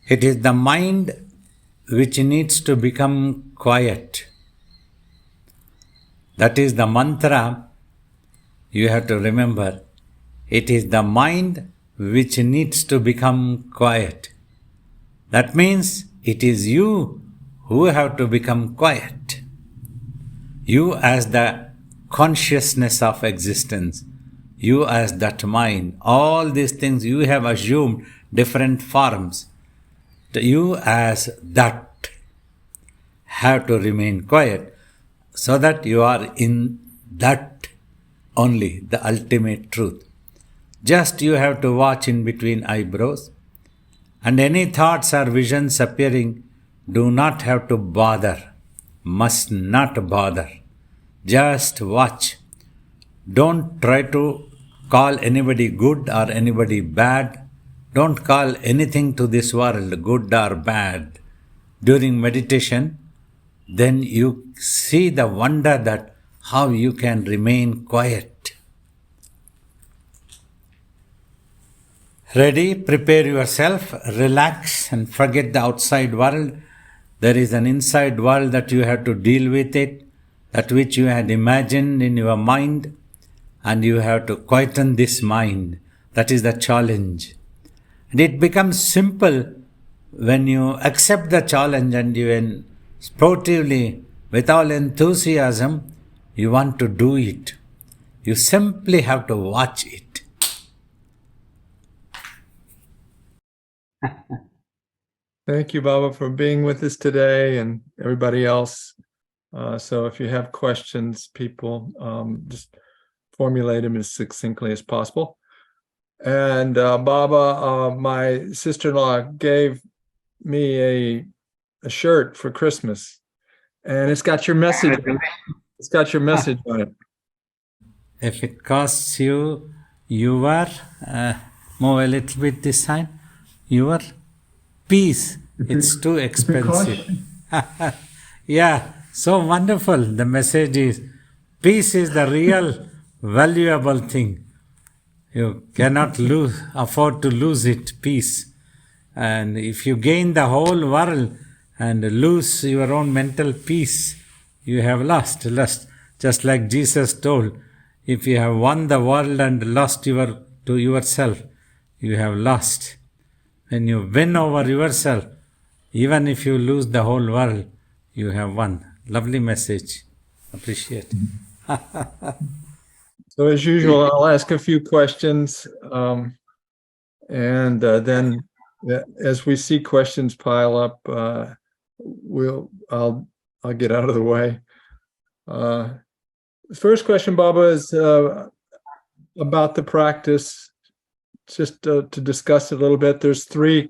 It is the mind which needs to become quiet. That is the mantra you have to remember. It is the mind which needs to become quiet. That means it is you who have to become quiet. You as the consciousness of existence, you as that mind, all these things you have assumed different forms. You as that have to remain quiet so that you are in that only, the ultimate truth. Just you have to watch in between eyebrows, and any thoughts or visions appearing, do not have to bother, must not bother. Just watch. Don't try to call anybody good or anybody bad. Don't call anything to this world good or bad. During meditation, then you see the wonder that how you can remain quiet. Ready? Prepare yourself, relax and forget the outside world. There is an inside world that you have to deal with it, that which you had imagined in your mind, and you have to quieten this mind. That is the challenge. And it becomes simple when you accept the challenge and you sportively, with all enthusiasm, you want to do it. You simply have to watch it. Thank you, Baba, for being with us today and everybody else. So if you have questions, people, just formulate them as succinctly as possible. And Baba, my sister-in-law gave me a shirt for Christmas, and it's got your message. It's got your message on it. If it costs you your, move a little bit this side, your peace, it's too expensive. Yeah, so wonderful. The message is, peace is the real valuable thing. You cannot afford to lose it, peace. And if you gain the whole world and lose your own mental peace, you have lost. Just like Jesus told, if you have won the world and lost to yourself, you have lost. When you win over yourself, even if you lose the whole world, you have won. Lovely message. Appreciate. So as usual, I'll ask a few questions, and then as we see questions pile up, I'll get out of the way. First question, Baba, is about the practice. Just to discuss it a little bit. There's 3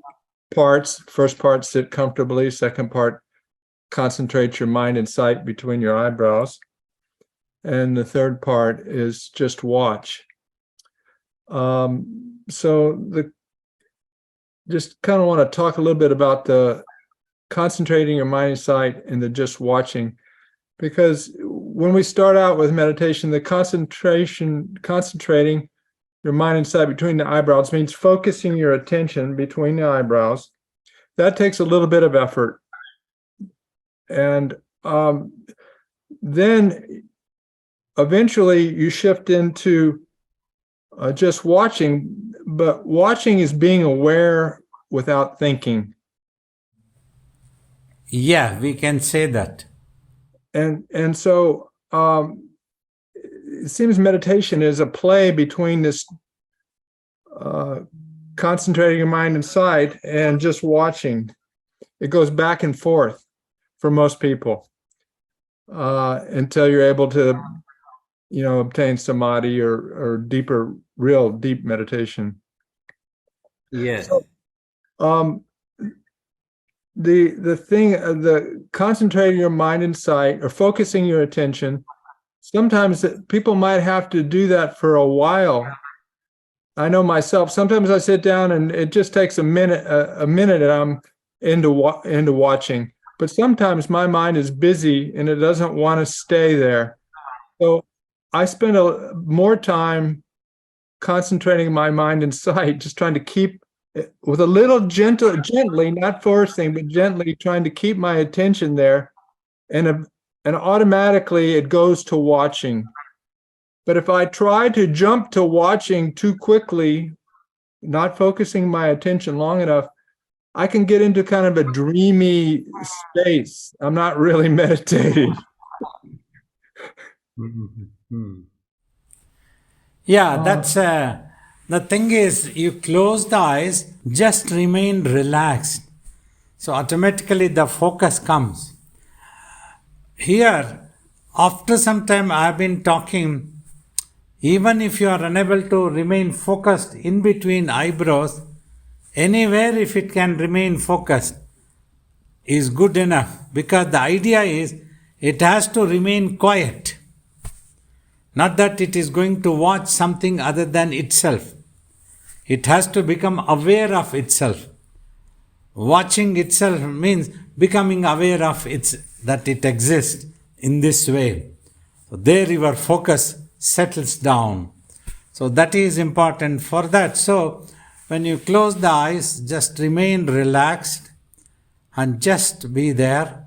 parts. First part, sit comfortably. Second part, concentrate your mind and sight between your eyebrows. And the third part is just watch. Just kind of want to talk a little bit about the concentrating your mind and sight and the just watching, because when we start out with meditation, the concentrating your mind and sight between the eyebrows means focusing your attention between the eyebrows. That takes a little bit of effort. And then eventually you shift into just watching, but watching is being aware without thinking. Yeah, we can say that. And so it seems meditation is a play between this concentrating your mind and sight and just watching. It goes back and forth for most people until you're able to, obtain samadhi or deeper, real deep meditation. Yes. So, the concentrating your mind and sight or focusing your attention, sometimes people might have to do that for a while. I know myself, sometimes I sit down and it just takes a minute and I'm into watching. But sometimes my mind is busy and it doesn't want to stay there. So I spend more time concentrating my mind and sight, just trying to keep with a little gently, not forcing, but gently trying to keep my attention there. And automatically it goes to watching. But if I try to jump to watching too quickly, not focusing my attention long enough, I can get into kind of a dreamy space. I'm not really meditating. Yeah, that's the thing is, you close the eyes, just remain relaxed. So automatically the focus comes. Here, after some time, I've been talking, even if you are unable to remain focused in between eyebrows, anywhere if it can remain focused is good enough, because the idea is it has to remain quiet. Not that it is going to watch something other than itself. It has to become aware of itself. Watching itself means becoming aware of that it exists in this way. So there your focus settles down. So that is important for that. So when you close the eyes, just remain relaxed and just be there,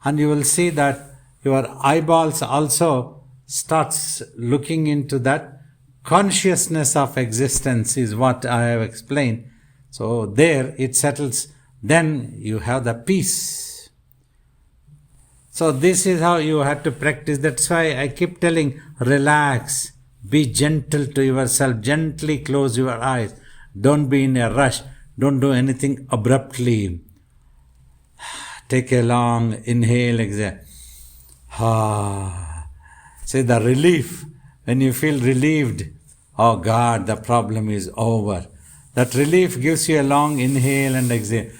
and you will see that your eyeballs also starts looking into that. Consciousness of existence is what I have explained. So there it settles. Then you have the peace. So this is how you have to practice. That's why I keep telling, relax, be gentle to yourself, gently close your eyes. Don't be in a rush. Don't do anything abruptly. Take a long inhale, exhale. Say the relief. When you feel relieved, oh God, the problem is over. That relief gives you a long inhale and exhale.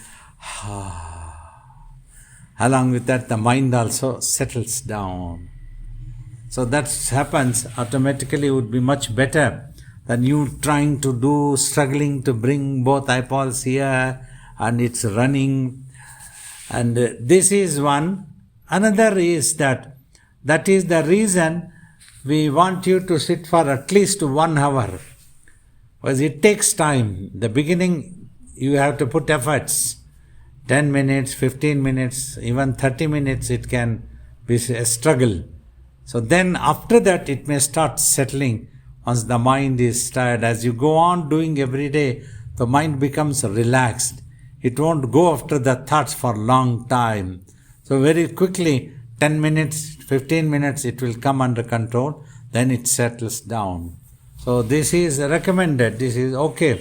Along with that, the mind also settles down. So that happens automatically, would be much better than you trying to do, struggling to bring both eyeballs here, and it's running. And this is one. Another is that is the reason we want you to sit for at least 1 hour. Because it takes time. The beginning, you have to put efforts. 10 minutes, 15 minutes, even 30 minutes, it can be a struggle. So then after that, it may start settling. Once the mind is tired, as you go on doing every day, the mind becomes relaxed. It won't go after the thoughts for a long time. So very quickly, 10 minutes, 15 minutes, it will come under control. Then it settles down. So this is recommended. This is okay.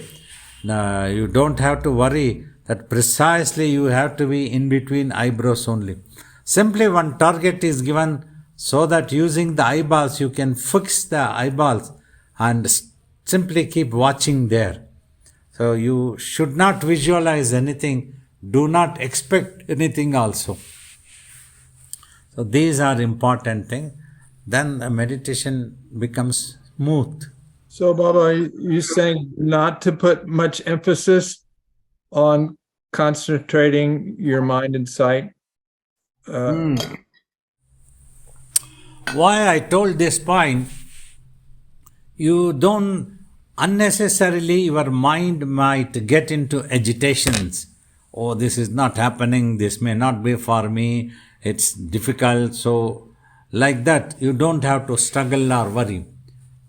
Now, you don't have to worry that precisely you have to be in between eyebrows only. Simply one target is given so that using the eyeballs, you can fix the eyeballs and simply keep watching there. So you should not visualize anything. Do not expect anything also. So these are important things. Then the meditation becomes smooth. So, Baba, you're saying not to put much emphasis on concentrating your mind and sight? Why I told this point, you don't unnecessarily, your mind might get into agitations. Oh, this is not happening, this may not be for me, it's difficult. So like that, you don't have to struggle or worry.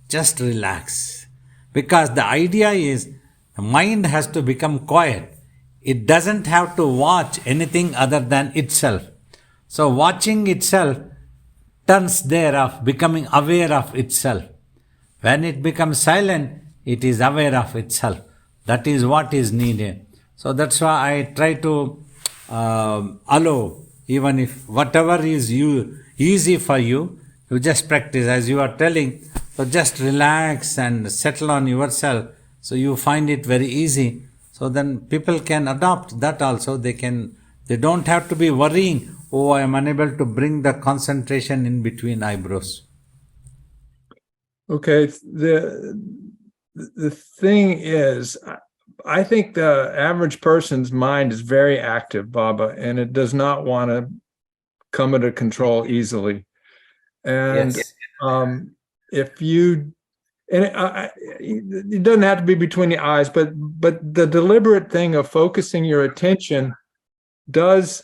Just relax. Because the idea is, the mind has to become quiet. It doesn't have to watch anything other than itself. So watching itself turns there of becoming aware of itself. When it becomes silent, it is aware of itself. That is what is needed. So that's why I try to allow, even if whatever is easy for you, you just practice as you are telling. So just relax and settle on yourself. So you find it very easy. So then people can adopt that also. They don't have to be worrying, oh, I am unable to bring the concentration in between eyebrows. Okay. The thing is, I think the average person's mind is very active, Baba, and it does not want to come under control easily. And Yes. and it doesn't have to be between the eyes, but the deliberate thing of focusing your attention does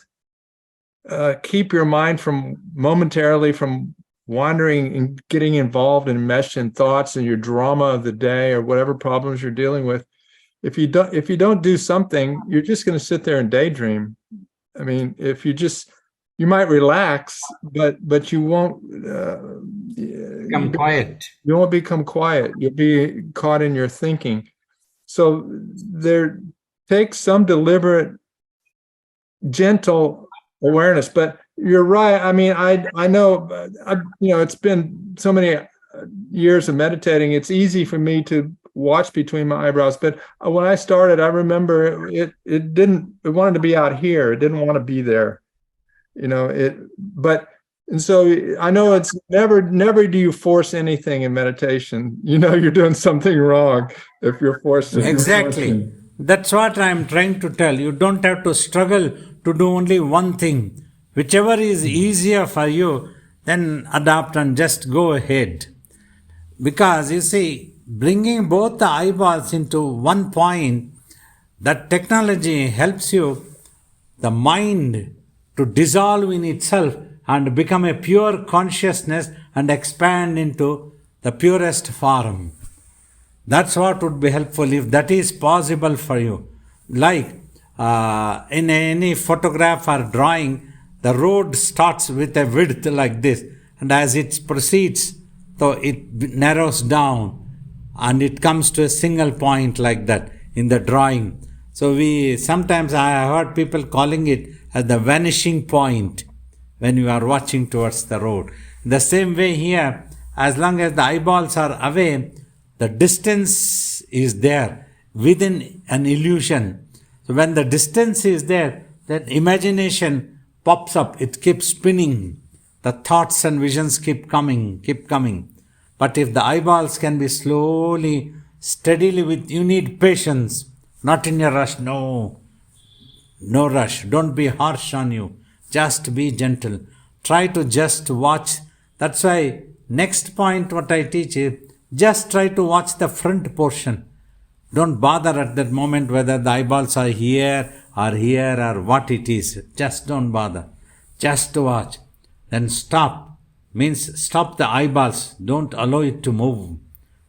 keep your mind from momentarily from wandering and getting involved and enmeshed in thoughts and your drama of the day or whatever problems you're dealing with. If you don't do something, you're just going to sit there and daydream. I mean, you might relax, but you won't Become quiet. You won't become quiet. You'll be caught in your thinking. So there takes some deliberate, gentle awareness. But you're right. I mean, I know, it's been so many years of meditating. It's easy for me to watch between my eyebrows. But when I started, I remember it wanted to be out here. It didn't want to be there. And so I know it's never do you force anything in meditation. You're doing something wrong if you're forced to. Exactly. That's what I'm trying to tell. You don't have to struggle to do only one thing. Whichever is easier for you, then adopt and just go ahead. Because you see, bringing both the eyeballs into one point, that technology helps you, the mind, to dissolve in itself and become a pure consciousness and expand into the purest form. That's what would be helpful if that is possible for you. Like in any photograph or drawing, the road starts with a width like this, and as it proceeds, so it narrows down and it comes to a single point like that in the drawing. So sometimes I have heard people calling it as the vanishing point when you are watching towards the road. The same way here, as long as the eyeballs are away, the distance is there within an illusion. So when the distance is there, that imagination pops up, it keeps spinning. The thoughts and visions keep coming. But if the eyeballs can be slowly, steadily you need patience, not in a rush, no rush. Don't be harsh on you. Just be gentle. Try to just watch. That's why next point what I teach is just try to watch the front portion. Don't bother at that moment whether the eyeballs are here or what it is. Just don't bother. Just watch. Then stop. Means stop the eyeballs. Don't allow it to move.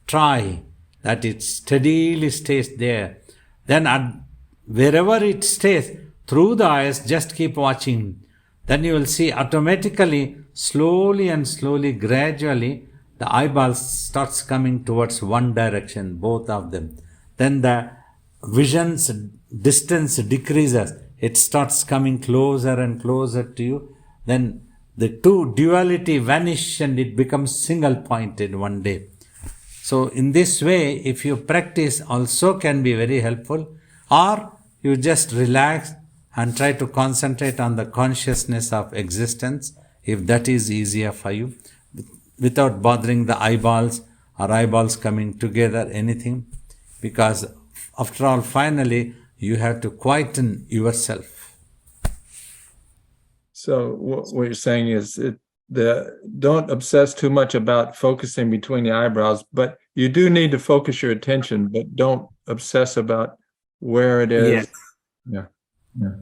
Try that it steadily stays there. Then wherever it stays, through the eyes, just keep watching. Then you will see automatically, slowly, gradually, the eyeballs starts coming towards one direction, both of them. Then the vision's distance decreases. It starts coming closer and closer to you. Then the two duality vanish and it becomes single pointed one day. So in this way, if you practice, also can be very helpful. Or you just relax and try to concentrate on the consciousness of existence, if that is easier for you, without bothering the eyeballs or eyeballs coming together, anything. Because after all, finally, you have to quieten yourself. So what you're saying is don't obsess too much about focusing between the eyebrows, but you do need to focus your attention, but don't obsess about where it is. Yes. Yeah.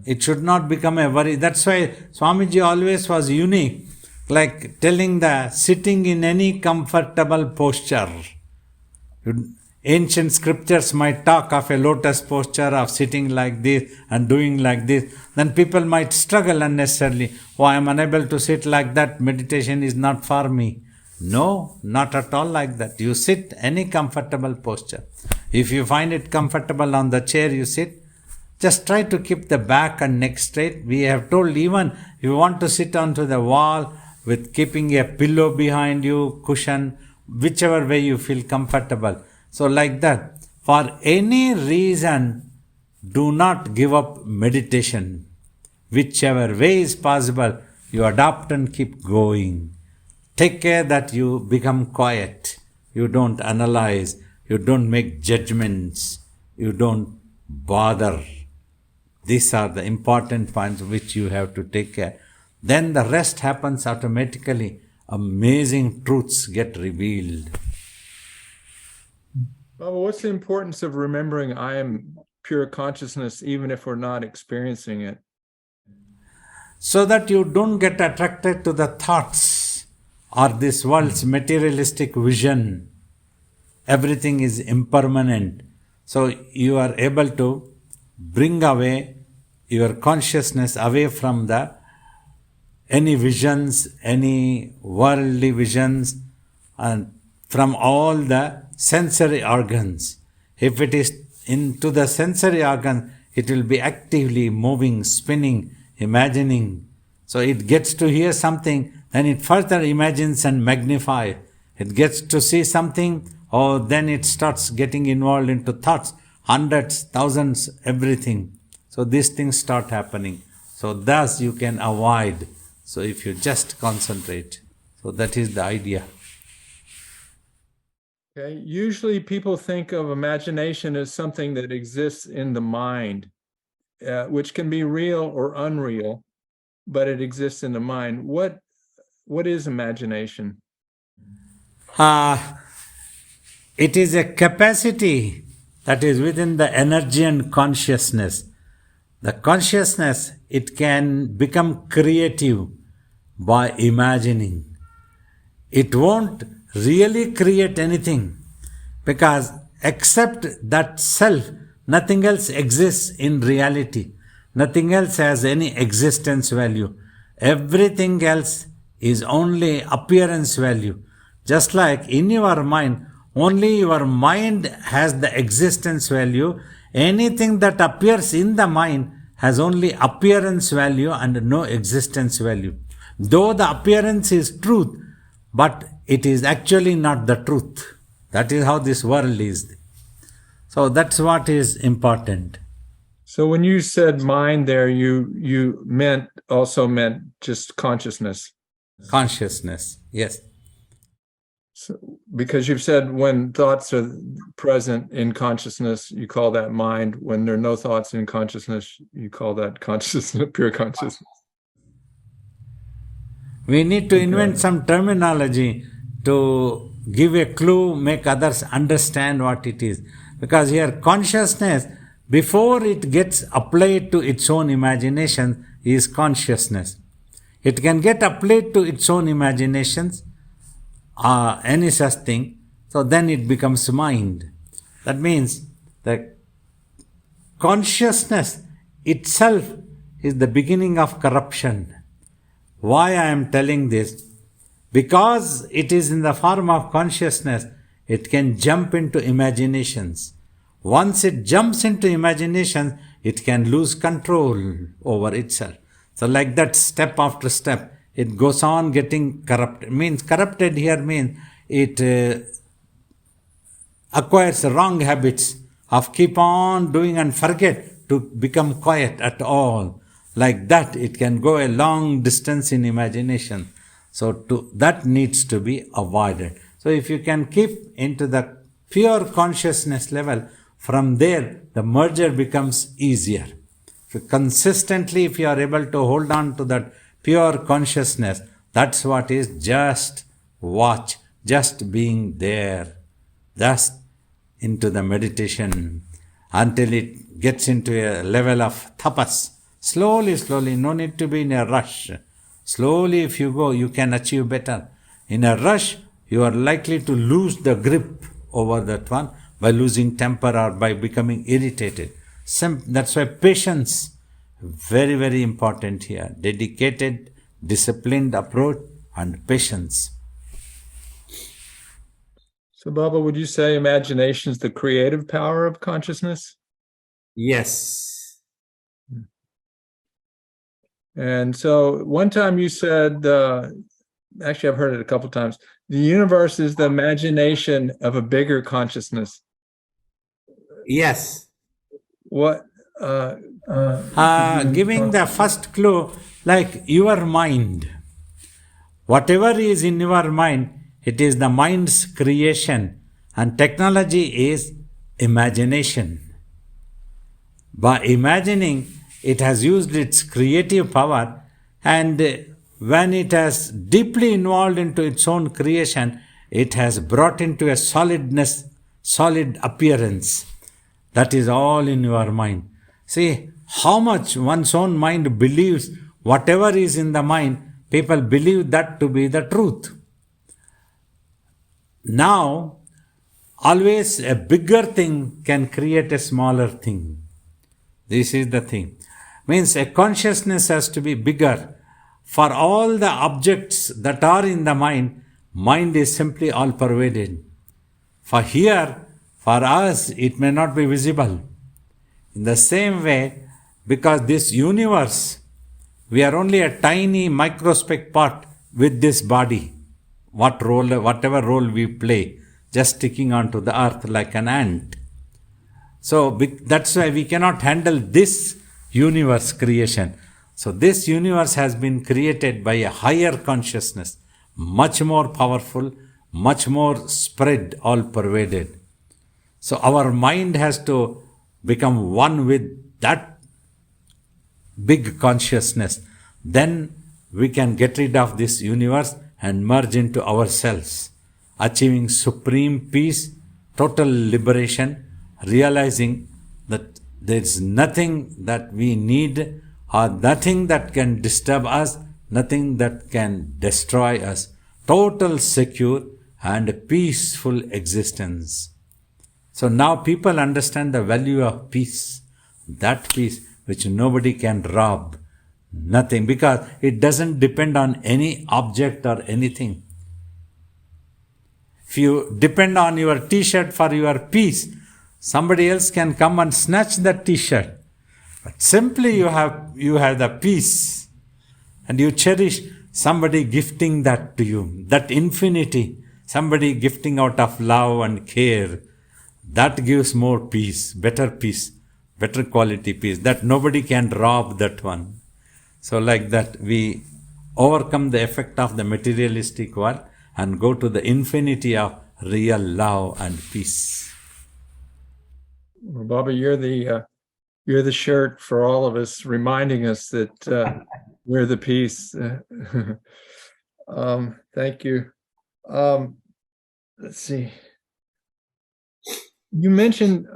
It should not become a worry. That's why Swamiji always was unique, like telling the sitting in any comfortable posture. Ancient scriptures might talk of a lotus posture, of sitting like this and doing like this. Then people might struggle unnecessarily. Oh, I am unable to sit like that. Meditation is not for me. No, not at all like that. You sit any comfortable posture. If you find it comfortable on the chair, you sit. Just try to keep the back and neck straight. We have told even if you want to sit onto the wall with keeping a pillow behind you, cushion, whichever way you feel comfortable. So like that, for any reason, do not give up meditation. Whichever way is possible, you adopt and keep going. Take care that you become quiet. You don't analyze. You don't make judgments. You don't bother. These are the important points which you have to take care. Then the rest happens automatically. Amazing truths get revealed. Well, what's the importance of remembering I am pure consciousness, even if we're not experiencing it? So that you don't get attracted to the thoughts or this world's materialistic vision. Everything is impermanent. So you are able to bring away your consciousness away from the any visions, any worldly visions, and from all the sensory organs. If it is into the sensory organ, it will be actively moving, spinning, imagining. So it gets to hear something, then it further imagines and magnifies. It gets to see something, or then it starts getting involved into thoughts, hundreds, thousands, everything. So these things start happening. So thus you can avoid. So if you just concentrate. So that is the idea. Okay. Usually people think of imagination as something that exists in the mind, which can be real or unreal, but it exists in the mind. What is imagination? It is a capacity that is within the energy and consciousness. The consciousness, it can become creative by imagining. It won't really create anything because except that self, nothing else exists in reality. Nothing else has any existence value. Everything else is only appearance value. Just like in your mind, only your mind has the existence value. Anything that appears in the mind has only appearance value and no existence value. Though the appearance is truth, but it is actually not the truth. That is how this world is. So that's what is important. So when you said mind there, you also meant just consciousness. Consciousness, yes. So, because you've said when thoughts are present in consciousness, you call that mind. When there are no thoughts in consciousness, you call that consciousness, pure consciousness. We need to invent some terminology to give a clue, make others understand what it is. Because here consciousness, before it gets applied to its own imagination, is consciousness. It can get applied to its own imaginations, any such thing, so then it becomes mind. That means the consciousness itself is the beginning of corruption. Why I am telling this? Because it is in the form of consciousness, it can jump into imaginations. Once it jumps into imagination, it can lose control over itself. So like that, step after step, it goes on getting corrupted. Means corrupted here means it acquires wrong habits of keep on doing and forget to become quiet at all. Like that, it can go a long distance in imagination. So that needs to be avoided. So if you can keep into the pure consciousness level, from there the merger becomes easier. So consistently, if you are able to hold on to that pure consciousness, that's what is just watch, just being there, just into the meditation until it gets into a level of tapas. Slowly, no need to be in a rush. Slowly, if you go, you can achieve better. In a rush, you are likely to lose the grip over that one by losing temper or by becoming irritated. That's why patience, very, very important here. Dedicated, disciplined approach and patience. So, Baba, would you say imagination is the creative power of consciousness? Yes. And so one time you said, actually I've heard it a couple times, the universe is the imagination of a bigger consciousness. Yes. What? Giving the first clue, like your mind. Whatever is in your mind, it is the mind's creation, and technology is imagination. By imagining, it has used its creative power, and when it has deeply involved into its own creation, it has brought into a solidness solid appearance. That is all in your mind. See how much one's own mind believes whatever is in the mind, people believe that to be the truth. Now, always a bigger thing can create a smaller thing. This is the thing. Means a consciousness has to be bigger. For all the objects that are in the mind is simply all pervaded. For here, for us, it may not be visible. In the same way, because this universe, we are only a tiny microscopic part with this body. Whatever role we play, just sticking onto the earth like an ant. So that's why we cannot handle this universe creation. So this universe has been created by a higher consciousness, much more powerful, much more spread, all pervaded. So our mind has to become one with that big consciousness. Then we can get rid of this universe and merge into ourselves, achieving supreme peace, total liberation, realizing that there is nothing that we need or nothing that can disturb us, nothing that can destroy us. Total secure and peaceful existence. So now people understand the value of peace. That peace which nobody can rob. Nothing, because it doesn't depend on any object or anything. If you depend on your t-shirt for your peace, somebody else can come and snatch that t-shirt. But simply you have the peace, and you cherish somebody gifting that to you, that infinity, somebody gifting out of love and care. That gives more peace, better quality peace, that nobody can rob that one. So like that, we overcome the effect of the materialistic world and go to the infinity of real love and peace. Well, Baba, you're the shirt for all of us, reminding us that we're the peace. Thank you. Let's see. You mentioned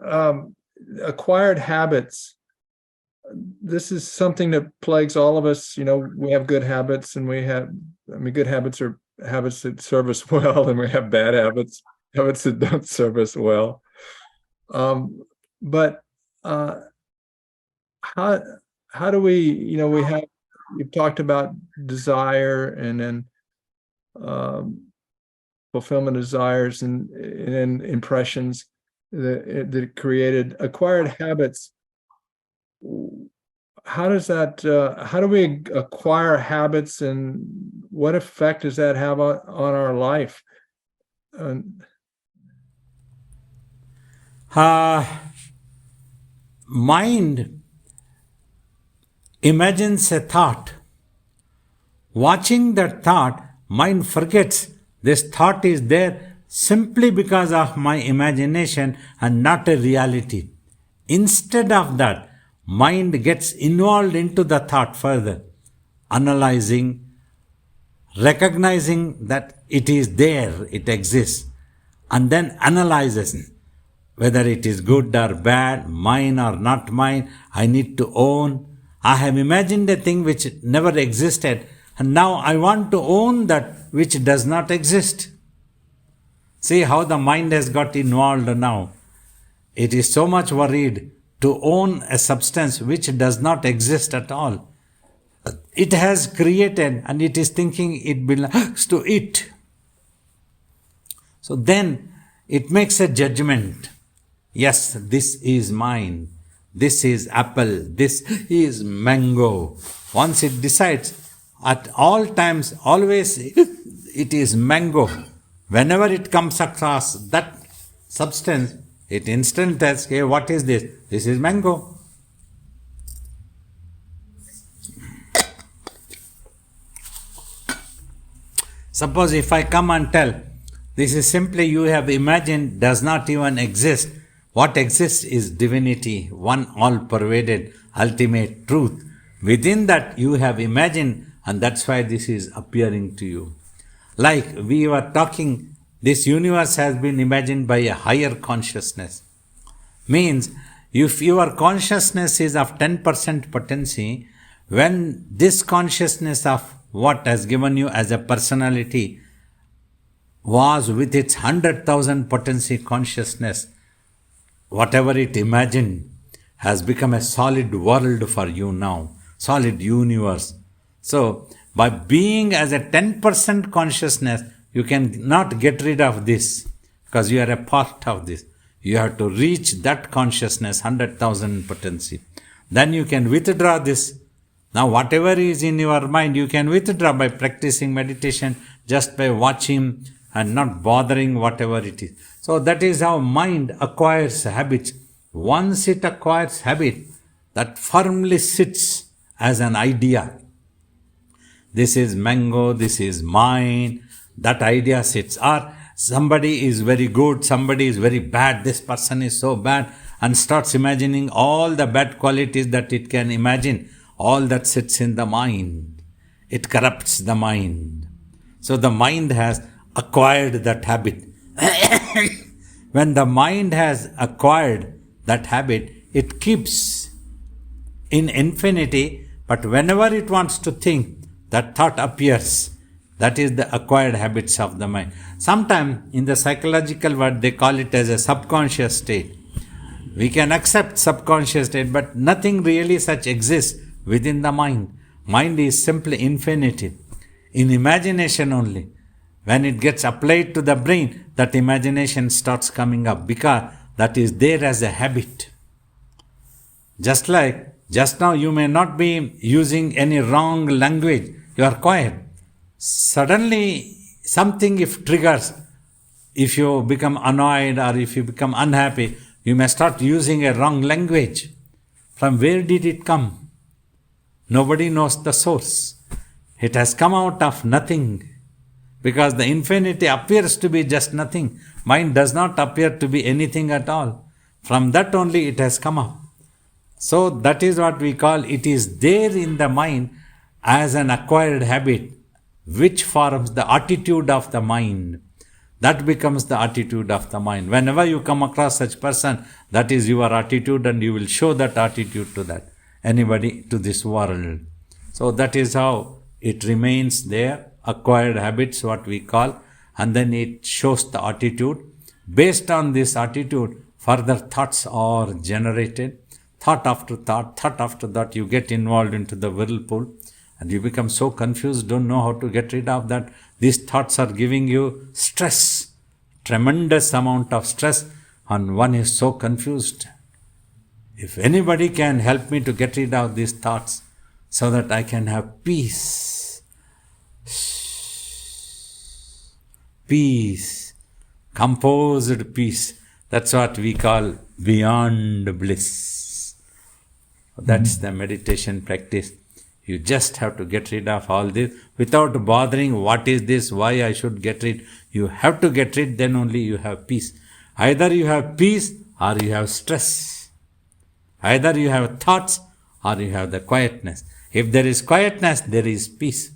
acquired habits. This is something that plagues all of us. You know, we have good habits, and good habits are habits that serve us well, and we have bad habits that don't serve us well. But how do we, you've talked about desire and then fulfillment of desires and impressions that created acquired habits. How do we acquire habits, and what effect does that have on our life? Mind imagines a thought. Watching that thought, mind forgets this thought is there simply because of my imagination and not a reality. Instead of that, mind gets involved into the thought further, analyzing, recognizing that it is there, it exists, and then analyzes whether it is good or bad, mine or not mine, I need to own. I have imagined a thing which never existed, and now I want to own that which does not exist. See how the mind has got involved now. It is so much worried to own a substance which does not exist at all. It has created and it is thinking it belongs to it. So then it makes a judgment. Yes, this is mine. This is apple. This is mango. Once it decides, at all times, always it is mango. Whenever it comes across that substance, it instantly asks, hey, what is this? This is mango. Suppose if I come and tell, this is simply you have imagined, does not even exist. What exists is divinity, one all-pervaded, ultimate truth. Within that you have imagined, and that's why this is appearing to you. Like we were talking This universe has been imagined by a higher consciousness. Means, if your consciousness is of 10% potency, when this consciousness of what has given you as a personality was with its 100,000 potency consciousness, whatever it imagined has become a solid world for you now, solid universe. So, by being as a 10% consciousness, you cannot get rid of this because you are a part of this. You have to reach that consciousness, 100,000 potency. Then you can withdraw this. Now, whatever is in your mind, you can withdraw by practicing meditation, just by watching and not bothering whatever it is. So that is how mind acquires habits. Once it acquires habit, that firmly sits as an idea. This is mango, this is mine, that idea sits. Or somebody is very good, somebody is very bad, this person is so bad, and starts imagining all the bad qualities that it can imagine. All that sits in the mind. It corrupts the mind. So the mind has acquired that habit. When the mind has acquired that habit, it keeps in infinity, but whenever it wants to think, that thought appears. That is the acquired habits of the mind. Sometimes in the psychological world, they call it as a subconscious state. We can accept subconscious state, but nothing really such exists within the mind. Mind is simply infinity. In imagination only. When it gets applied to the brain, that imagination starts coming up because that is there as a habit. Just like, just now you may not be using any wrong language. You are quiet. Suddenly, something if triggers, if you become annoyed or if you become unhappy, you may start using a wrong language. From where did it come? Nobody knows the source. It has come out of nothing. Because the infinity appears to be just nothing. Mind does not appear to be anything at all. From that only it has come up. So that is what we call, it is there in the mind as an acquired habit, which forms the attitude of the mind. That becomes the attitude of the mind. Whenever you come across such person, that is your attitude, and you will show that attitude to that anybody, to this world. So that is how it remains there. Acquired habits, what we call, and then it shows the attitude. Based on this attitude, further thoughts are generated. Thought after thought, thought after that, you get involved into the whirlpool and you become so confused, don't know how to get rid of that. These thoughts are giving you stress, tremendous amount of stress, and one is so confused. If anybody can help me to get rid of these thoughts so that I can have peace, peace, composed peace. That's what we call beyond bliss. That's the meditation practice. You just have to get rid of all this without bothering what is this, why I should get rid. You have to get rid, then only you have peace. Either you have peace or you have stress. Either you have thoughts or you have the quietness. If there is quietness, there is peace.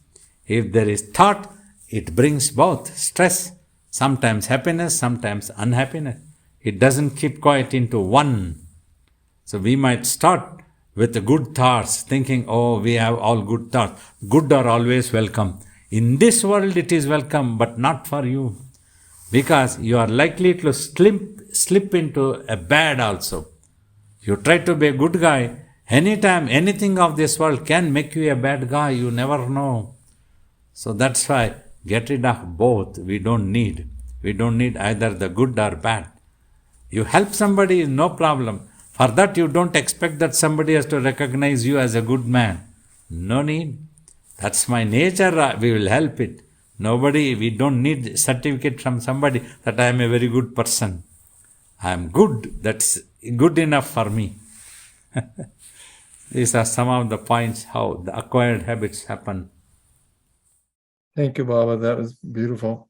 If there is thought, it brings both stress, sometimes happiness, sometimes unhappiness. It doesn't keep quiet into one. So we might start with the good thoughts, thinking, oh, we have all good thoughts. Good are always welcome. In this world it is welcome, but not for you. Because you are likely to slip into a bad also. You try to be a good guy, anytime anything of this world can make you a bad guy, you never know. So that's why get rid of both. We don't need either the good or bad. You help somebody, no problem. For that you don't expect that somebody has to recognize you as a good man. No need. That's my nature, we will help it. We don't need certificate from somebody that I am a very good person. I am good, that's good enough for me. These are some of the points how the acquired habits happen. Thank you, Baba. That was beautiful.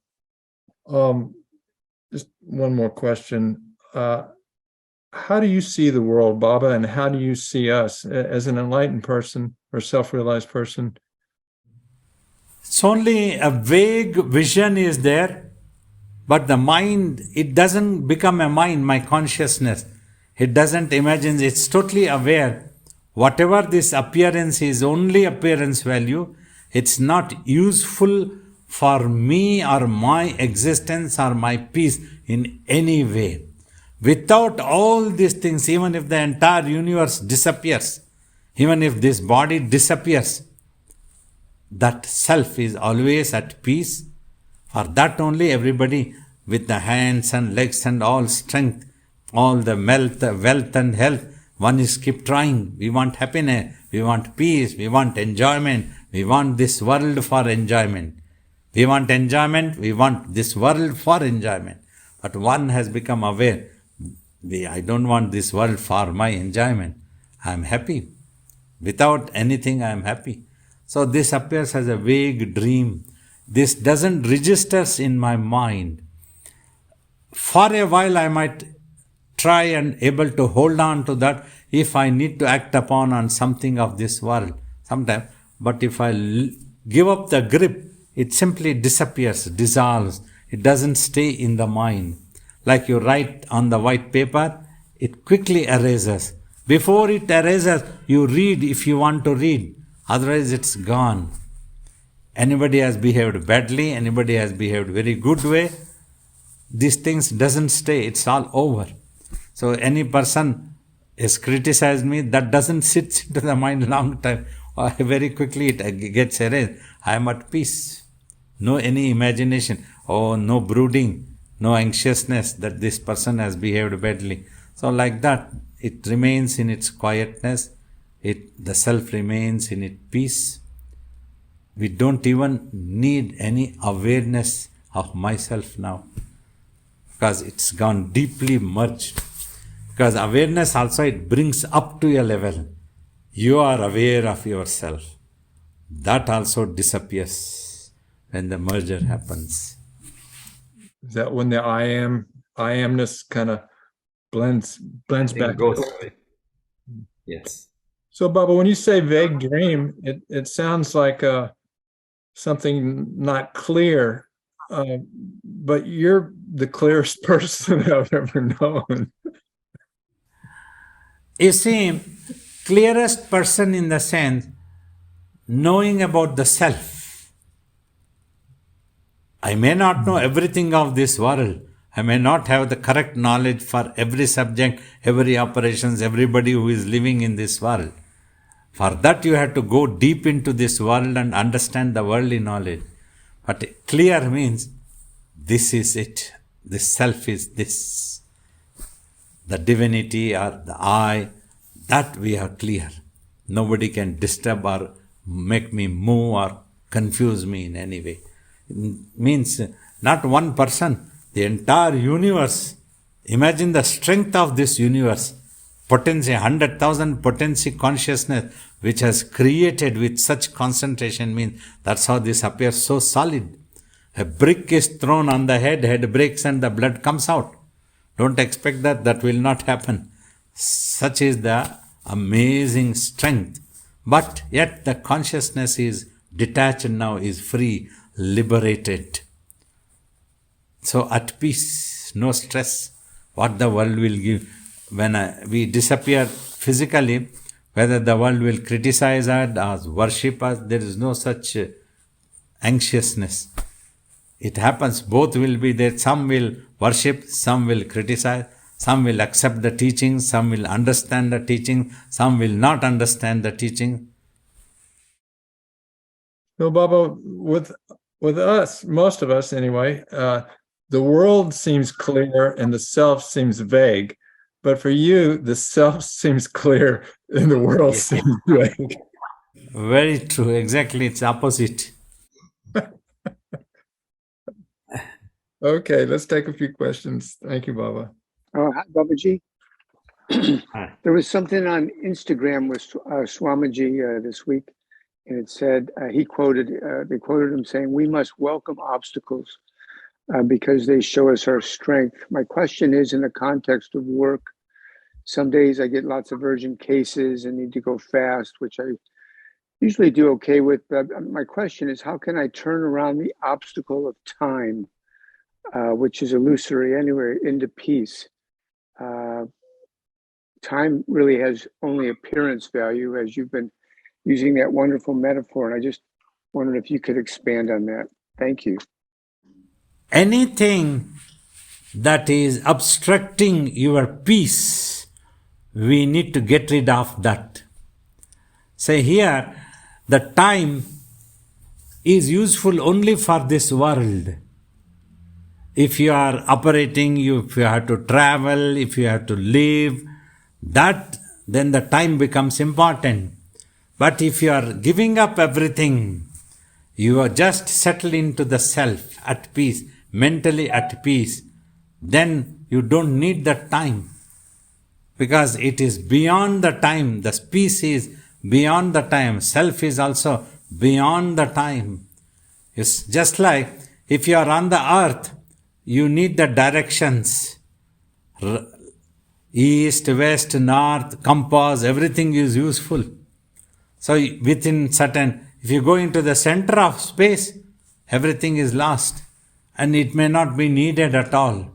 Just one more question. How do you see the world, Baba, and how do you see us as an enlightened person or self-realized person? It's only a vague vision is there. But the mind, it doesn't become a mind, my consciousness. It doesn't imagine, it's totally aware. Whatever this appearance is only appearance value, it's not useful for me or my existence or my peace in any way. Without all these things, even if the entire universe disappears, even if this body disappears, that self is always at peace. For that only everybody with the hands and legs and all strength, all the wealth and health, one is keep trying. We want happiness, we want peace, we want enjoyment, we want this world for enjoyment. We want enjoyment, we want this world for enjoyment. But one has become aware, I don't want this world for my enjoyment. I am happy. Without anything I am happy. So this appears as a vague dream. This doesn't register in my mind. For a while I might try and able to hold on to that if I need to act upon on something of this world sometime. But if I give up the grip, it simply disappears, dissolves. It doesn't stay in the mind. Like you write on the white paper, it quickly erases. Before it erases, you read if you want to read. Otherwise it's gone. Anybody has behaved badly, anybody has behaved very good way, these things doesn't stay, it's all over. So any person has criticized me, that doesn't sit into the mind long time. Very quickly it gets erased. I am at peace. No any imagination, no brooding, no anxiousness that this person has behaved badly. So like that, it remains in its quietness, the self remains in its peace. We don't even need any awareness of myself now, because it's gone deeply merged. Because awareness also, it brings up to a level. You are aware of yourself. That also disappears when the merger happens. Is that when the I amness kind of blends back? Yes. So, Baba, when you say vague dream, it sounds like something not clear, but you're the clearest person I've ever known. You see, clearest person in the sense, knowing about the self. I may not know everything of this world. I may not have the correct knowledge for every subject, every operations, everybody who is living in this world. For that you have to go deep into this world and understand the worldly knowledge. But clear means, this is it. This self is this. The divinity or the I, that we are clear. Nobody can disturb or make me move or confuse me in any way. It means not one person, the entire universe. Imagine the strength of this universe. Potency, 100,000 potency consciousness which has created with such concentration means that's how this appears so solid. A brick is thrown on the head breaks and the blood comes out. Don't expect that will not happen. Such is the amazing strength. But yet the consciousness is detached now, is free, liberated. So at peace, no stress. What the world will give. When we disappear physically, whether the world will criticize us or worship us, there is no such anxiousness. It happens, both will be there. Some will worship, some will criticize, some will accept the teaching, some will understand the teaching, some will not understand the teaching. So, Baba, with us, most of us anyway, the world seems clear and the self seems vague. But for you, the self seems clear and the world seems vague. Very true. Exactly. It's opposite. Okay, let's take a few questions. Thank you, Baba. Hi, Babaji. There was something on Instagram with Swamiji this week, and it said, they quoted him saying, "We must welcome obstacles because they show us our strength." My question is, in the context of work, some days I get lots of urgent cases and need to go fast, which I usually do okay with. But my question is, how can I turn around the obstacle of time which is illusory anyway, into peace. Time really has only appearance value, as you've been using that wonderful metaphor. And I just wondered if you could expand on that. Thank you. Anything that is obstructing your peace, we need to get rid of that. Say here, the time is useful only for this world. If you are operating, if you have to travel, if you have to live, then the time becomes important. But if you are giving up everything, you are just settled into the self, at peace, mentally at peace, then you don't need that time. Because it is beyond the time. The peace is beyond the time. Self is also beyond the time. It's just like if you are on the earth, you need the directions. East, west, north, compass, everything is useful. So within certain, if you go into the center of space, everything is lost and it may not be needed at all.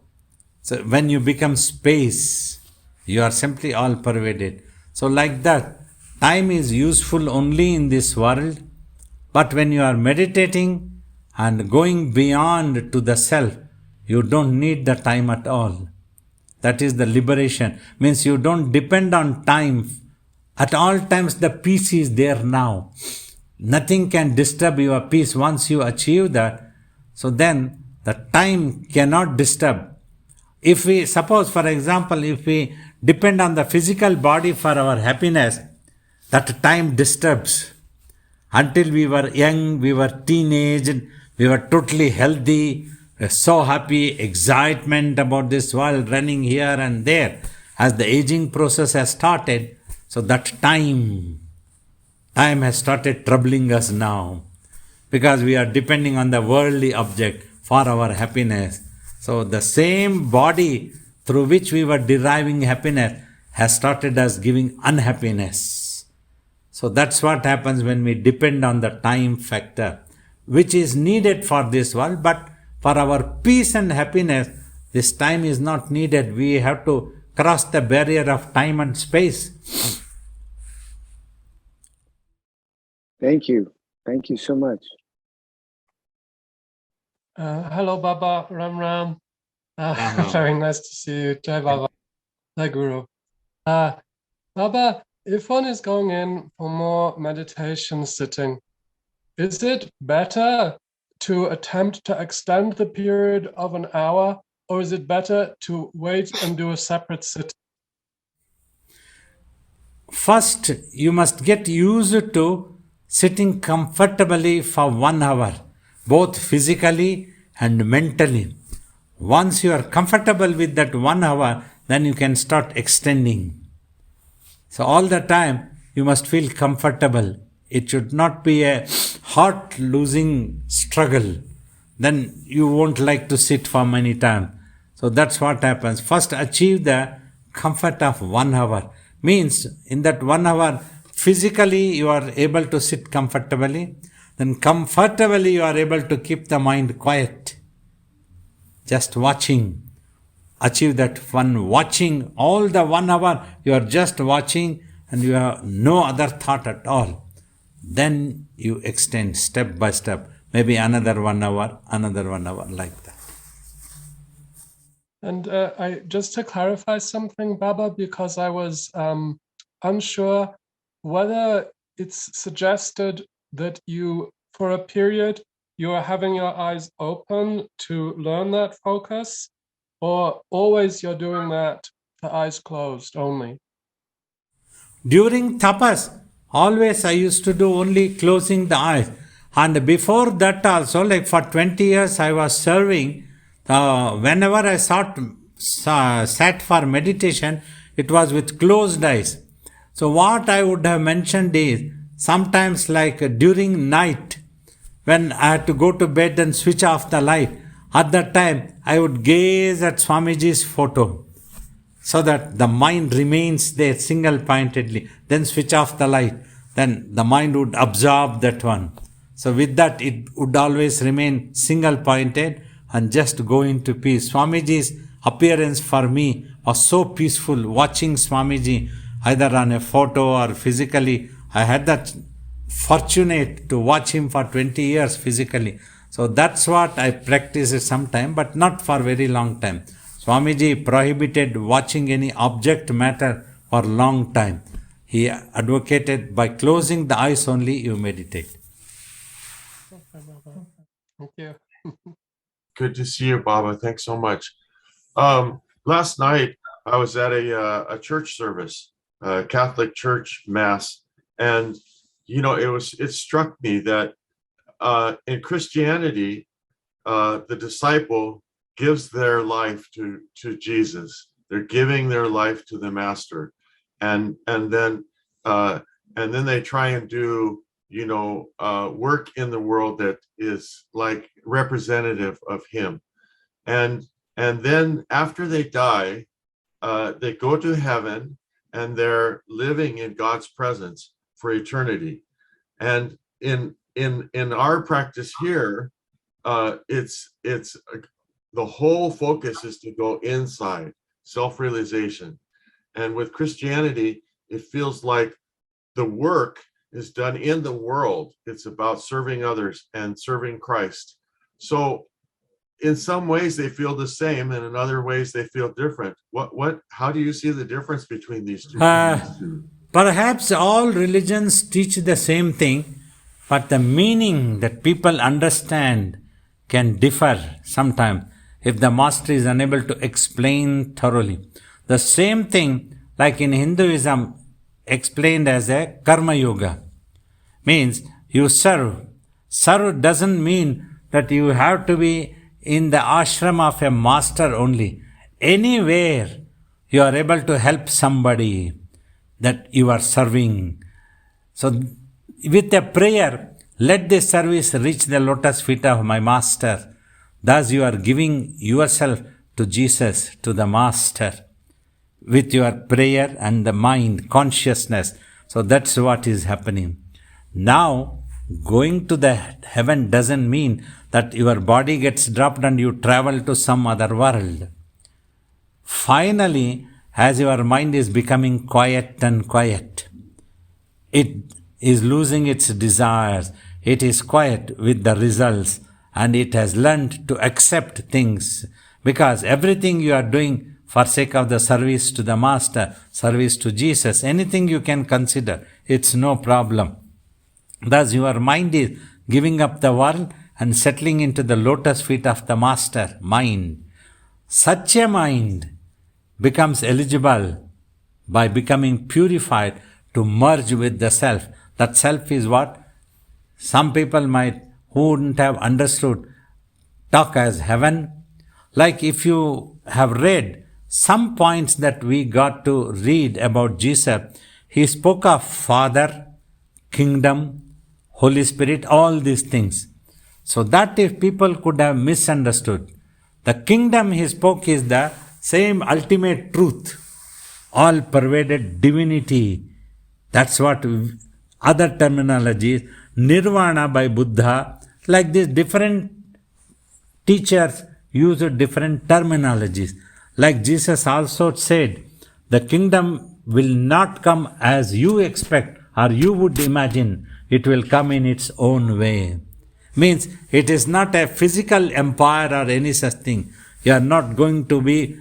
So when you become space, you are simply all pervaded. So like that, time is useful only in this world, but when you are meditating and going beyond to the self, you don't need the time at all. That is the liberation. Means you don't depend on time. At all times the peace is there now. Nothing can disturb your peace once you achieve that. So then the time cannot disturb. If we, suppose for example, if we depend on the physical body for our happiness, that time disturbs. Until we were young, we were teenage, we were totally healthy, we were so happy, excitement about this world, running here and there. As the aging process has started, so that time has started troubling us now. Because we are depending on the worldly object for our happiness. So the same body through which we were deriving happiness has started us giving unhappiness. So that's what happens when we depend on the time factor, which is needed for this world, but for our peace and happiness, this time is not needed. We have to cross the barrier of time and space. Thank you. Thank you so much. Hello, Baba. Ram Ram. Very nice to see you. Jai Baba. Jai Guru. Baba, if one is going in for more meditation sitting, is it better to attempt to extend the period of an hour, or is it better to wait and do a separate sitting? First, you must get used to sitting comfortably for 1 hour, both physically and mentally. Once you are comfortable with that 1 hour, then you can start extending. So all the time, you must feel comfortable. It should not be a heart-losing struggle. Then you won't like to sit for many times. So that's what happens. First, achieve the comfort of 1 hour. Means, in that 1 hour, physically you are able to sit comfortably. Then comfortably you are able to keep the mind quiet. Just watching. Achieve that one watching. All the 1 hour you are just watching and you have no other thought at all. Then you extend step by step. Maybe another 1 hour, another 1 hour, like that. And I just to clarify something, Baba, because I was unsure whether it's suggested that you, for a period, you are having your eyes open to learn that focus, or always you're doing that the eyes closed only? During tapas, always I used to do only closing the eyes. And before that also, like for 20 years I was serving, whenever I sat for meditation, it was with closed eyes. So what I would have mentioned is, sometimes like during night, when I had to go to bed and switch off the light, at that time I would gaze at Swamiji's photo, so that the mind remains there single-pointedly. Then switch off the light, then the mind would absorb that one. So with that, it would always remain single-pointed, and just go into peace. Swamiji's appearance for me was so peaceful. Watching Swamiji either on a photo or physically, I had that fortunate to watch him for 20 years physically. So that's what I practiced sometime, but not for very long time. Swamiji prohibited watching any object matter for long time. He advocated by closing the eyes only you meditate. Thank you. Good to see you, Baba. Thanks so much. Last night I was at a church service, a Catholic church mass, and it struck me that in Christianity, the disciple gives their life to Jesus. They're giving their life to the Master, and then they try and do work in the world that is like representative of Him, and then after they die, they go to heaven and they're living in God's presence for eternity. And in our practice here, it's the whole focus is to go inside, self-realization. And with Christianity, it feels like the work is done in the world. It's about serving others and serving Christ. So in some ways they feel the same, and in other ways they feel different. How do you see the difference between these two? Perhaps all religions teach the same thing, but the meaning that people understand can differ sometimes if the master is unable to explain thoroughly. The same thing, like in Hinduism, explained as a karma yoga, means you serve. Serve doesn't mean that you have to be in the ashram of a master only. Anywhere you are able to help somebody, that you are serving. So with a prayer, let this service reach the lotus feet of my master. Thus you are giving yourself to Jesus, to the master, with your prayer and the mind, consciousness. So that's what is happening. Now, going to the heaven doesn't mean that your body gets dropped and you travel to some other world. Finally, as your mind is becoming quiet and quiet, it is losing its desires, it is quiet with the results, and it has learned to accept things, because everything you are doing for sake of the service to the Master, service to Jesus, anything you can consider, it's no problem. Thus your mind is giving up the world and settling into the lotus feet of the Master, mind. Such a mind becomes eligible by becoming purified to merge with the self. That self is what some people might, who wouldn't have understood, talk as heaven. Like if you have read some points that we got to read about Jesus, he spoke of Father, Kingdom, Holy Spirit, all these things. So that if people could have misunderstood, the kingdom he spoke is the same ultimate truth, all pervaded divinity. That's what other terminologies, nirvana by Buddha, like this different teachers use different terminologies. Like Jesus also said, the kingdom will not come as you expect or you would imagine. It will come in its own way. Means it is not a physical empire or any such thing. You are not going to be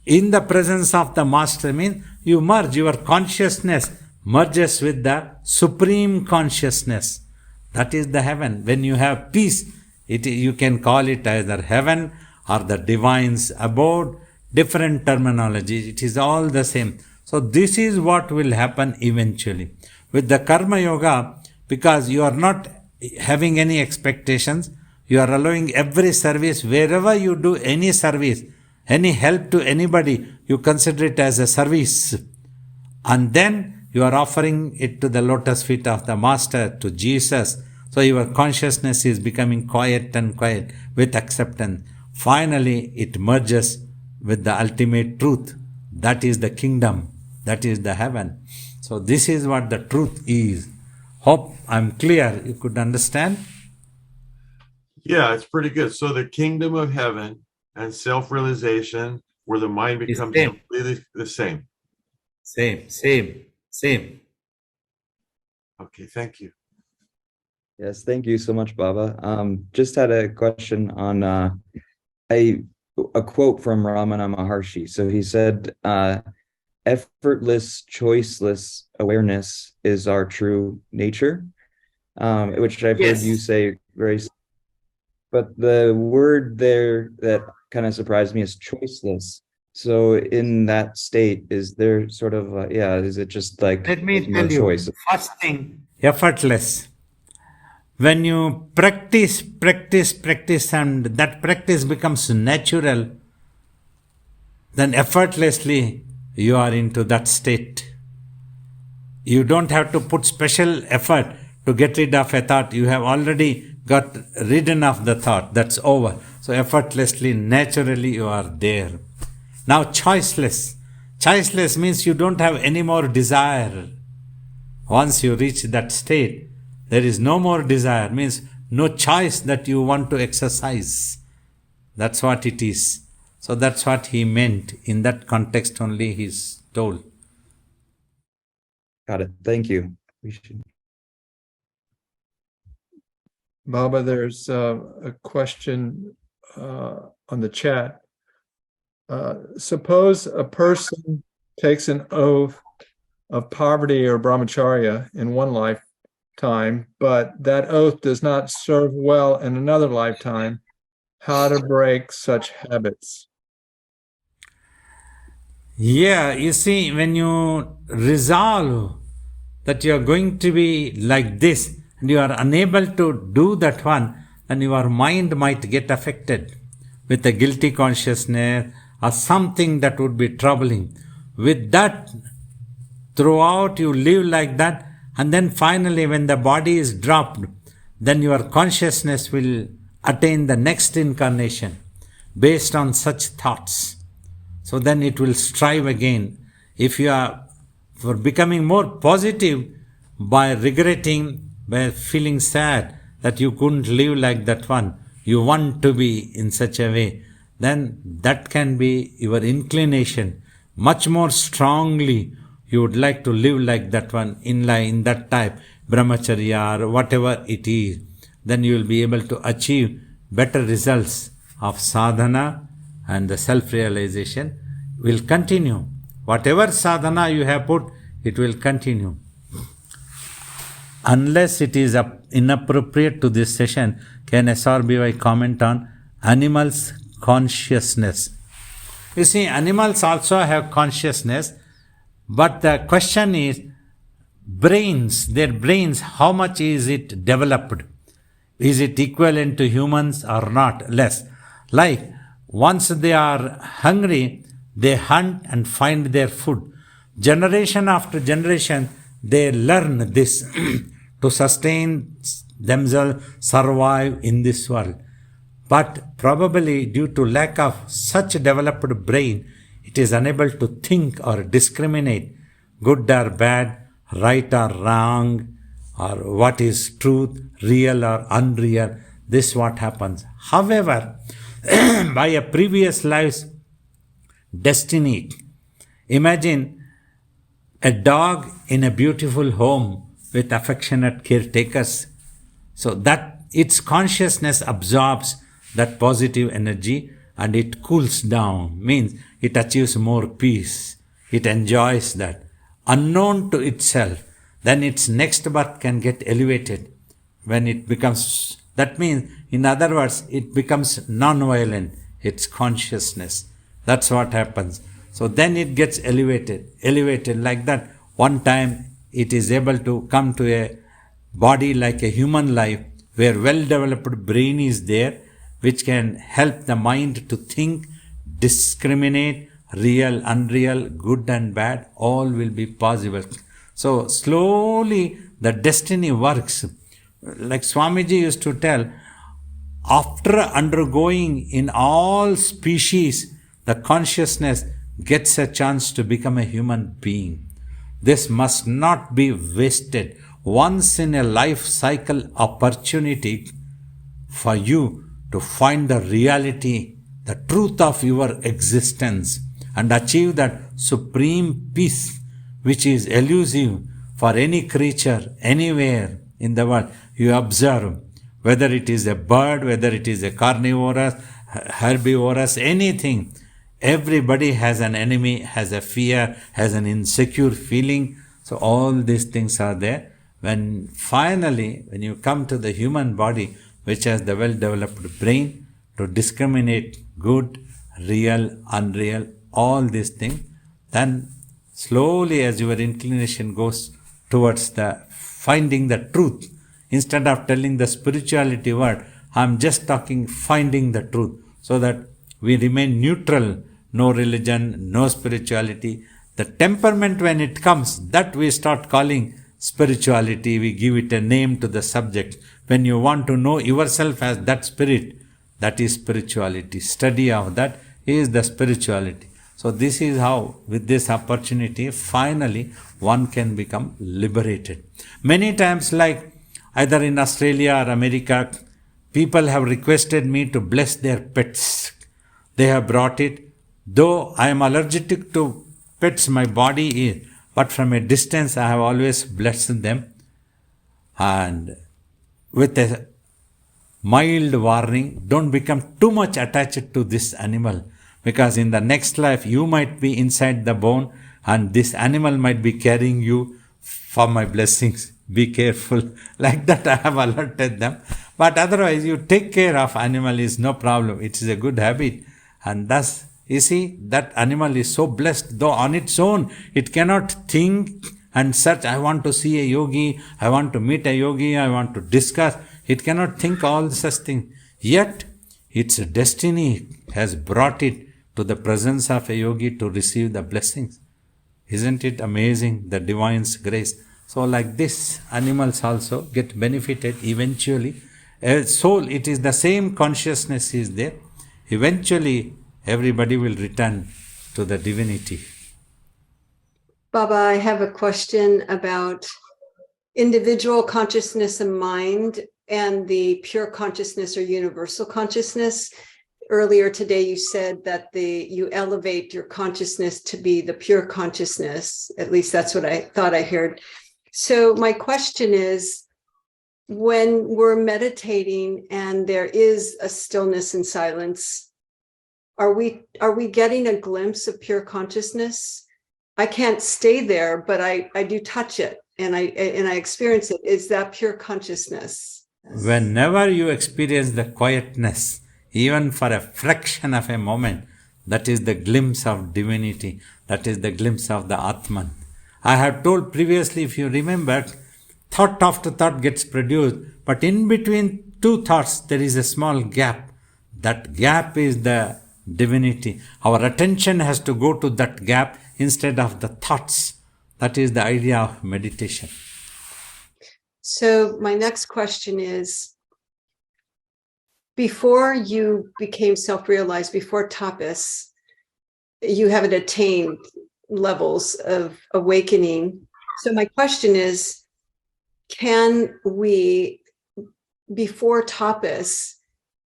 in the presence of the Master. Means you merge, your consciousness merges with the supreme consciousness. That is the heaven. When you have peace, you can call it either heaven or the divine's abode, different terminologies. It is all the same. So this is what will happen eventually. With the Karma Yoga, because you are not having any expectations, you are allowing every service, wherever you do any service, any help to anybody, you consider it as a service. And then you are offering it to the lotus feet of the Master, to Jesus. So your consciousness is becoming quiet and quiet with acceptance. Finally, it merges with the ultimate truth. That is the kingdom. That is the heaven. So this is what the truth is. Hope I'm clear. You could understand? Yeah, it's pretty good. So the kingdom of heaven and self-realization, where the mind becomes same. completely the same. Same. Okay, thank you. Yes, thank you so much, Baba. Just had a question on a quote from Ramana Maharshi. So he said, effortless, choiceless awareness is our true nature, which I've heard you Yes. say very. But the word there that kind of surprised me is choiceless. So in that state, is there sort of, is it just like Let me no tell you, choice? first thing, effortless. When you practice, and that practice becomes natural, then effortlessly you are into that state. You don't have to put special effort to get rid of a thought. You have already got rid of the thought. That's over. So effortlessly, naturally you are there. Now choiceless. Choiceless means you don't have any more desire. Once you reach that state, there is no more desire, means no choice that you want to exercise. That's what it is. So that's what he meant. In that context only he's told. Got it. Thank you. Baba, there's a question on the chat. Suppose a person takes an oath of poverty or brahmacharya in one lifetime, but that oath does not serve well in another lifetime. How to break such habits? Yeah, you see, when you resolve that you are going to be like this and you are unable to do that one, then your mind might get affected with a guilty consciousness or something that would be troubling. With that, throughout you live like that, and then finally when the body is dropped, then your consciousness will attain the next incarnation based on such thoughts. So then it will strive again. If you are for becoming more positive by regretting, by feeling sad that you couldn't live like that one, you want to be in such a way, then that can be your inclination. Much more strongly you would like to live like that one, in that type, brahmacharya or whatever it is, then you will be able to achieve better results of sadhana, and the self-realization will continue. Whatever sadhana you have put, it will continue. Unless it is inappropriate to this session, can SRBY comment on animals' consciousness? You see, animals also have consciousness, but the question is, their brains, how much is it developed? Is it equivalent to humans or not? Less. Like, once they are hungry, they hunt and find their food. Generation after generation, they learn this to sustain themselves, survive in this world. But probably due to lack of such developed brain, it is unable to think or discriminate good or bad, right or wrong, or what is truth, real or unreal. This is what happens. However, by a previous life's destiny, imagine a dog in a beautiful home with affectionate caretakers. So that its consciousness absorbs that positive energy and it cools down, means it achieves more peace. It enjoys that. Unknown to itself, then its next birth can get elevated when it becomes, that means, in other words, it becomes non-violent, its consciousness. That's what happens. So then it gets elevated like that. One time it is able to come to a body like a human life where well-developed brain is there, which can help the mind to think, discriminate, real, unreal, good and bad, all will be possible. So slowly the destiny works. Like Swamiji used to tell, after undergoing in all species, the consciousness gets a chance to become a human being. This must not be wasted. Once in a life cycle opportunity for you to find the reality, the truth of your existence, and achieve that supreme peace which is elusive for any creature anywhere in the world. You observe whether it is a bird, whether it is a carnivorous, herbivorous, anything. Everybody has an enemy, has a fear, has an insecure feeling. So all these things are there. When you come to the human body, which has the well-developed brain to discriminate good, real, unreal, all these things, then slowly as your inclination goes towards the finding the truth, instead of telling the spirituality word, I'm just talking finding the truth, so that we remain neutral, no religion, no spirituality. The temperament, when it comes, that we start calling spirituality, we give it a name to the subject. When you want to know yourself as that spirit, that is spirituality. Study of that is the spirituality. So this is how, with this opportunity, finally one can become liberated. Many times, like either in Australia or America, people have requested me to bless their pets. They have brought it. Though I am allergic to pets, my body is, but from a distance I have always blessed them, and with a mild warning, don't become too much attached to this animal, because in the next life you might be inside the bone and this animal might be carrying you for my blessings. Be careful. Like that I have alerted them. But otherwise you take care of animal is no problem. It is a good habit. And thus, you see, that animal is so blessed, though on its own it cannot think and search, I want to see a yogi, I want to meet a yogi, I want to discuss. It cannot think all such things. Yet, its destiny has brought it to the presence of a yogi to receive the blessings. Isn't it amazing, the divine's grace? So like this, animals also get benefited eventually. A soul, it is the same consciousness is there. Eventually, everybody will return to the divinity. Baba, I have a question about individual consciousness and mind and the pure consciousness or universal consciousness. Earlier today, you said that you elevate your consciousness to be the pure consciousness. At least that's what I thought I heard. So my question is, when we're meditating and there is a stillness and silence, are we getting a glimpse of pure consciousness? I can't stay there, but I do touch it and I experience it. Is that pure consciousness? Whenever you experience the quietness, even for a fraction of a moment, that is the glimpse of divinity. That is the glimpse of the Atman. I have told previously, if you remember, thought after thought gets produced, but in between two thoughts, there is a small gap. That gap is the divinity. Our attention has to go to that gap instead of the thoughts. That is the idea of meditation. So my next question is, before you became self-realized, before tapas, you haven't attained levels of awakening. So my question is, can we, before tapas,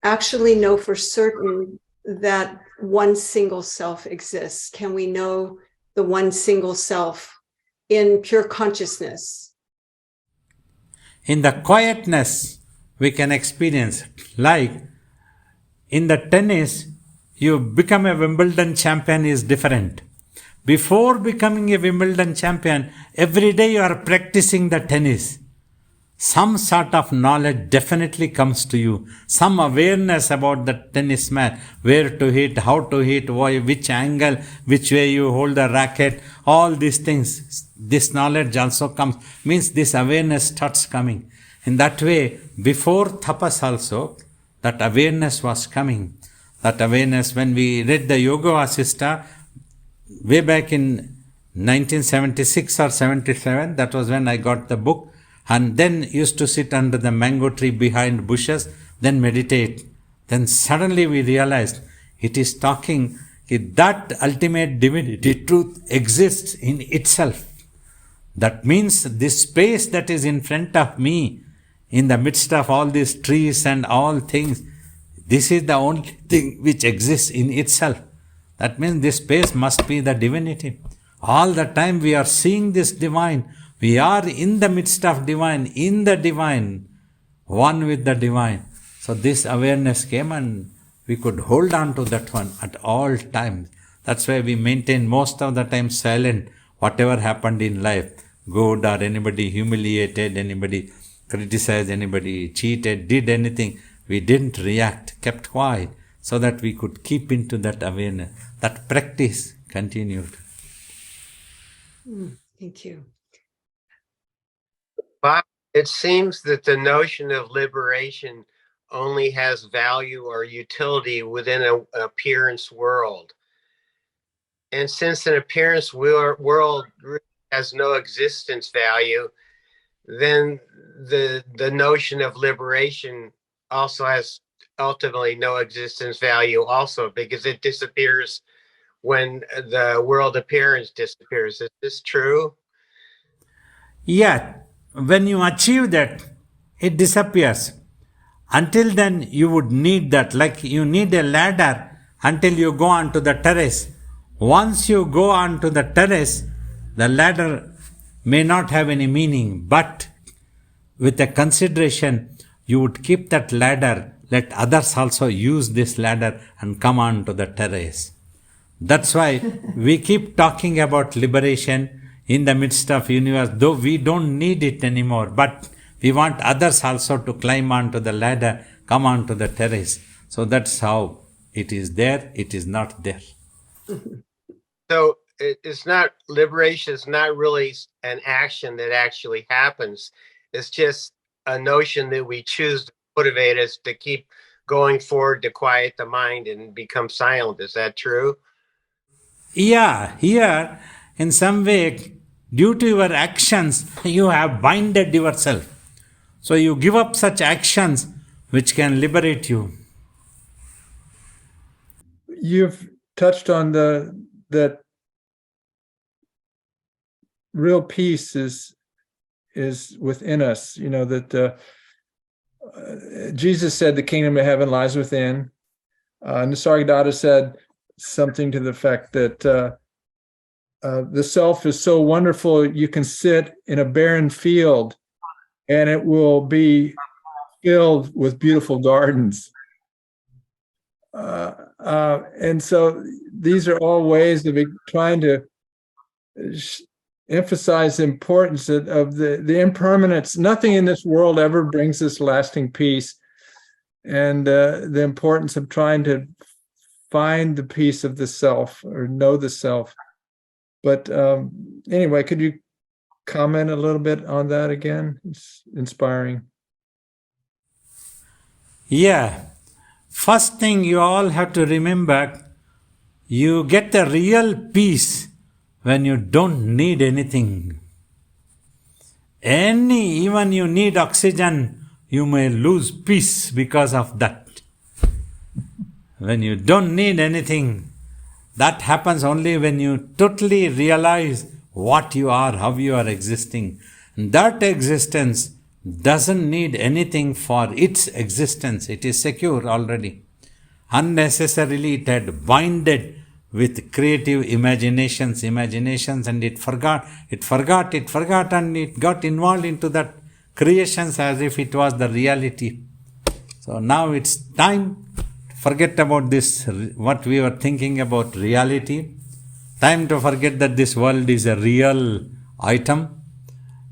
actually know for certain that one single self exists? Can we know the one single self in pure consciousness? In the quietness, we can experience, like in the tennis, you become a Wimbledon champion is different. Before becoming a Wimbledon champion, every day you are practicing the tennis. Some sort of knowledge definitely comes to you. Some awareness about the tennis match, where to hit, how to hit, which angle, which way you hold the racket, all these things. This knowledge also comes, means this awareness starts coming. In that way, before tapas also, that awareness was coming. That awareness, when we read the Yoga Vasistha, way back in 1976 or 77, that was when I got the book, and then used to sit under the mango tree behind bushes, then meditate. Then suddenly we realized it is talking, that ultimate divinity truth exists in itself. That means this space that is in front of me in the midst of all these trees and all things, this is the only thing which exists in itself. That means this space must be the divinity. All the time we are seeing this divine. We are in the midst of divine, in the divine, one with the divine. So this awareness came and we could hold on to that one at all times. That's why we maintain most of the time silent, whatever happened in life, good or anybody humiliated, anybody criticized, anybody cheated, did anything. We didn't react, kept quiet, so that we could keep into that awareness. That practice continued. Thank you. Bob, it seems that the notion of liberation only has value or utility within an appearance world. And since an appearance world has no existence value, then the notion of liberation also has ultimately no existence value also, because it disappears when the world appearance disappears. Is this true? Yeah, when you achieve that, it disappears. Until then, you would need that, like you need a ladder until you go onto the terrace. Once you go onto the terrace, the ladder may not have any meaning, but with a consideration, you would keep that ladder, let others also use this ladder and come on to the terrace. That's why we keep talking about liberation in the midst of universe, though we don't need it anymore, but we want others also to climb onto the ladder, come onto the terrace. So that's how it is there, it is not there. So it's not, liberation is not really an action that actually happens. It's just a notion that we choose to motivate us to keep going forward, to quiet the mind and become silent. Is that true? Yeah, here in some way, due to your actions, you have binded yourself. So you give up such actions which can liberate you. You've touched on that real peace is within us. You know that Jesus said the kingdom of heaven lies within. Nisargadatta said something to the effect that the self is so wonderful you can sit in a barren field and it will be filled with beautiful gardens. And so these are all ways of trying to emphasize the importance of the impermanence. Nothing in this world ever brings us lasting peace, and the importance of trying to find the peace of the self or know the self. But anyway, could you comment a little bit on that again? It's inspiring. Yeah. First thing you all have to remember, you get the real peace when you don't need anything. Even you need oxygen, you may lose peace because of that. When you don't need anything, that happens only when you totally realize what you are, how you are existing. That existence doesn't need anything for its existence. It is secure already. Unnecessarily it had binded with creative imaginations, and it forgot, and it got involved into that creations as if it was the reality. So now it's time to forget about this, what we were thinking about reality. Time to forget that this world is a real item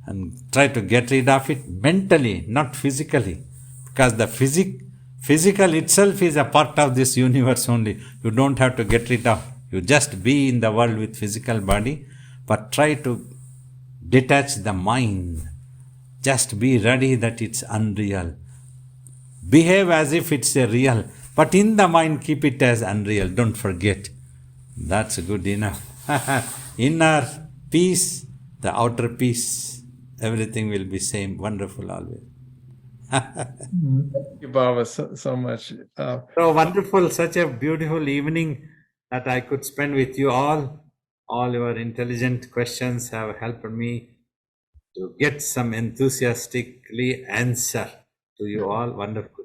and try to get rid of it mentally, not physically. Because the physical itself is a part of this universe only. You don't have to get rid of. You just be in the world with physical body, but try to detach the mind. Just be ready that it's unreal. Behave as if it's a real, but in the mind keep it as unreal. Don't forget. That's good enough. Inner peace, the outer peace, everything will be same, wonderful always. Thank you, Baba, so much. So wonderful, such a beautiful evening that I could spend with you all. All your intelligent questions have helped me to get some enthusiastically answer to you all. Wonderful.